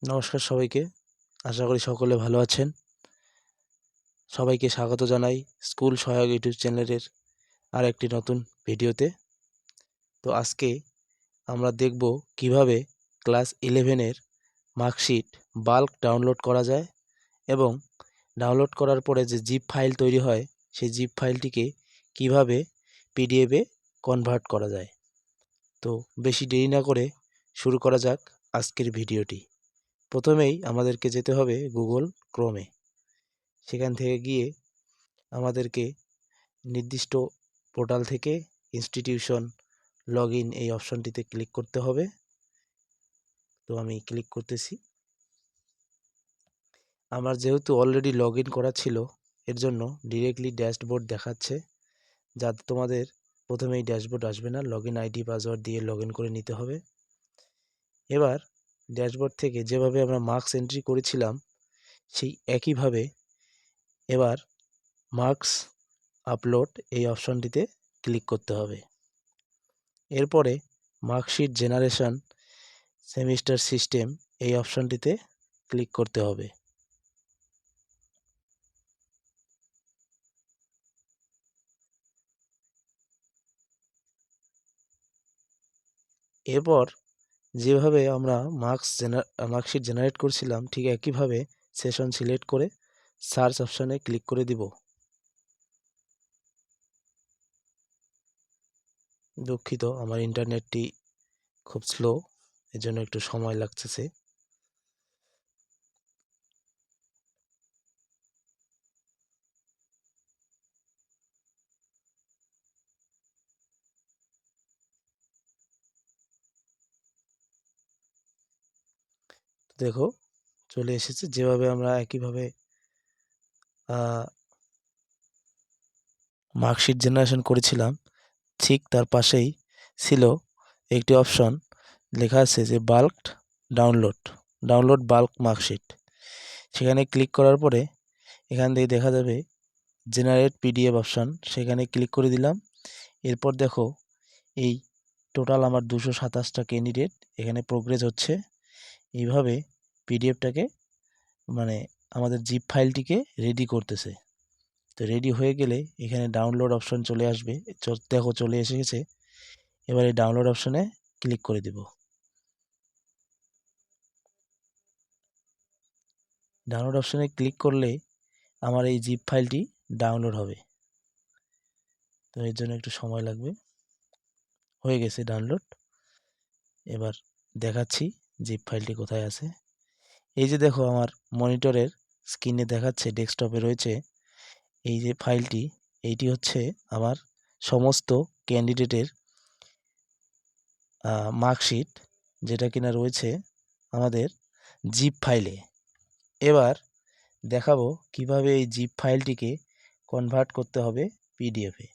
নমস্কার সবাইকে। আশা করি সকলে ভালো আছেন। সবাইকে স্বাগত জানাই স্কুল সহায়ক ইউটিউব চ্যানেলের আর একটি নতুন ভিডিওতে। তো আজকে আমরা দেখব কিভাবে ক্লাস 11-এর মার্কশিট বাল্ক ডাউনলোড করা যায় এবং ডাউনলোড করার পরে যে জিপ ফাইল তৈরি হয় সেই জিপ ফাইলটিকে কিভাবে পিডিএফে কনভার্ট করা যায়। তো বেশি দেরি না করে শুরু করা যাক আজকের ভিডিওটি। প্রথমেই আমাদেরকে যেতে হবে গুগল ক্রোমে। সেখান থেকে গিয়ে আমাদেরকে নির্দিষ্ট পোর্টাল থেকে ইনস্টিটিউশন লগইন এই অপশনটিতে ক্লিক করতে হবে। তো আমি ক্লিক করতেছি। আমার যেহেতু অলরেডি লগইন করা ছিল এর জন্য ডিরেক্টলি ড্যাশবোর্ড দেখাচ্ছে, যাতে তোমাদের প্রথমেই ড্যাশবোর্ড আসবে না, লগইন আইডি পাসওয়ার্ড দিয়ে লগইন করে নিতে হবে। এবার ড্যাশবোর্ড থেকে যেভাবে আমরা মার্কস এন্ট্রি করেছিলাম সেই একইভাবে এবার মার্কস আপলোড এই অপশনটিতে ক্লিক করতে হবে। এরপরে মার্কশিট জেনারেশন সেমিস্টার সিস্টেম এই অপশনটিতে ক্লিক করতে হবে। এরপর যেভাবে আমরা মার্কশিট জেনারেট করছিলাম ঠিক একইভাবে সেশন সিলেক্ট করে সার্চ অপশানে ক্লিক করে দিব। দুঃখিত, আমার ইন্টারনেটটি খুব স্লো, এর জন্য একটু সময় লাগতেছে। দেখো চলে এসেছে। যেভাবে আমরা একইভাবে মার্কশিট জেনারেশন করেছিলাম ঠিক তার পাশেই ছিল একটি অপশন, লেখা আছে যে ডাউনলোড বাল্ক মার্কশিট। সেখানে ক্লিক করার পরে এখান থেকে দেখা যাবে জেনারেট পিডিএফ অপশন, সেখানে ক্লিক করে দিলাম। এরপর দেখো এই টোটাল আমার 227টা ক্যান্ডিডেট এখানে প্রোগ্রেস হচ্ছে। এইভাবে পিডিএফটাকে মানে আমাদের জিপ ফাইলটিকে রেডি করতেছে। তো রেডি হয়ে গেলে এখানে ডাউনলোড অপশন চলে আসবে। দেখো চলে এসেছে। এবার এই ডাউনলোড অপশনে ক্লিক করে দেব। ডাউনলোড অপশনে ক্লিক করলে আমার এই জিপ ফাইলটি ডাউনলোড হবে। তো এর জন্য একটু সময় লাগবে। হয়ে গেছে ডাউনলোড। এবার দেখাচ্ছি জিপ ফাইলটি কোথায় আছে। এই যে দেখো আমার মনিটরের স্ক্রিনে দেখাচ্ছে ডেস্কটপে রয়েছে এই যে ফাইলটি। এইটি হচ্ছে আমার সমস্ত ক্যান্ডিডেটের মার্কশিট, যেটা কিনা রয়েছে আমাদের জিপ ফাইলে। এবার দেখাবো কিভাবে এই জিপ ফাইলটিকে কনভার্ট করতে হবে পিডিএফে।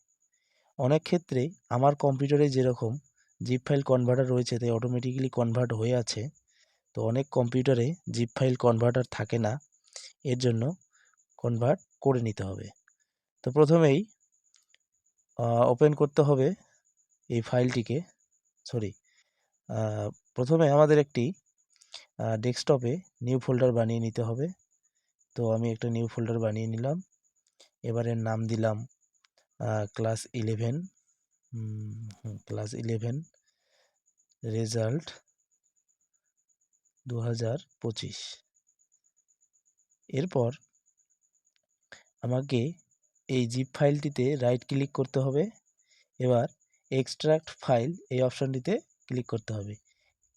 অনেক ক্ষেত্রে আমার কম্পিউটারে যেরকম জিপ ফাইল কনভার্টার রয়েছে তাই অটোমেটিক্যালি কনভার্ট হয়ে আছে। তো অনেক কম্পিউটারে জিপ ফাইল কনভার্টার থাকে না, এর জন্য কনভার্ট করে নিতে হবে। তো প্রথমেই ওপেন করতে হবে এই ফাইলটিকে। প্রথমে আমাদের একটি ডেস্কটপে নিউ ফোল্ডার বানিয়ে নিতে হবে। তো আমি একটা নিউ ফোল্ডার বানিয়ে নিলাম। এবারে নাম দিলাম ক্লাস 11 রেজাল্ট 2025। এরপর আমাকে এই জিপ ফাইলটিতে রাইট ক্লিক করতে হবে। এবার এক্সট্রাক্ট ফাইল এই অপশনটিতে ক্লিক করতে হবে।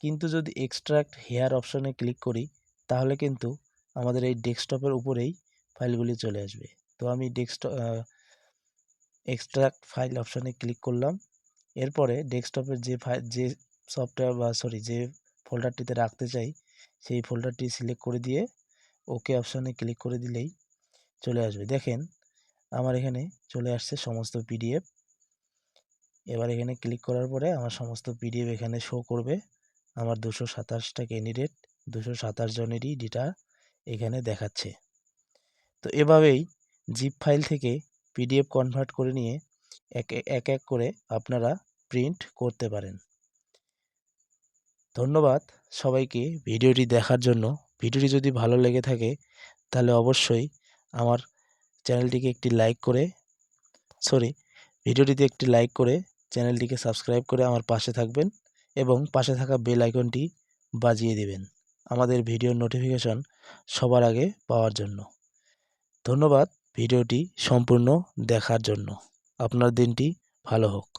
কিন্তু যদি এক্সট্রাক্ট হেয়ার অপশনে ক্লিক করি তাহলে কিন্তু আমাদের এই ডেস্কটপের উপরেই ফাইলগুলি চলে আসবে। তো আমি এক্সট্রাক্ট ফাইল অপশনে ক্লিক করলাম। এরপরে ডেস্কটপের যে সফটওয়্যার যে ফোল্ডারটিতে রাখতে চাই সেই ফোল্ডারটি সিলেক্ট করে দিয়ে ওকে অপশনে ক্লিক করে দিলেই চলে আসবে। দেখেন আমার এখানে চলে আসছে সমস্ত পিডিএফ। এবার এখানে ক্লিক করার পরে আমার সমস্ত পিডিএফ এখানে শো করবে। আমার 227টা ক্যান্ডিডেট 227 জনেরই ডেটা এখানে দেখাচ্ছে। তো এভাবেই জিপ ফাইল থেকে পিডিএফ কনভার্ট করে নিয়ে এক এক করে আপনারা প্রিন্ট করতে পারেন। ধন্যবাদ। সবাইকে ভিডিওটি দেখার জন্য। ভিডিওটি যদি ভালো লেগে থাকে তাহলে অবশ্যই আমার চ্যানেলটিকে একটি লাইক করে ভিডিওটিতে একটি লাইক করে চ্যানেলটিকে সাবস্ক্রাইব করে আমার পাশে থাকবেন এবং পাশে থাকা বেল আইকনটি বাজিয়ে দেবেন আমাদের ভিডিওর নোটিফিকেশন সবার আগে পাওয়ার জন্য। ধন্যবাদ ভিডিওটি সম্পূর্ণ দেখার জন্য। আপনার দিনটি ভালো হোক।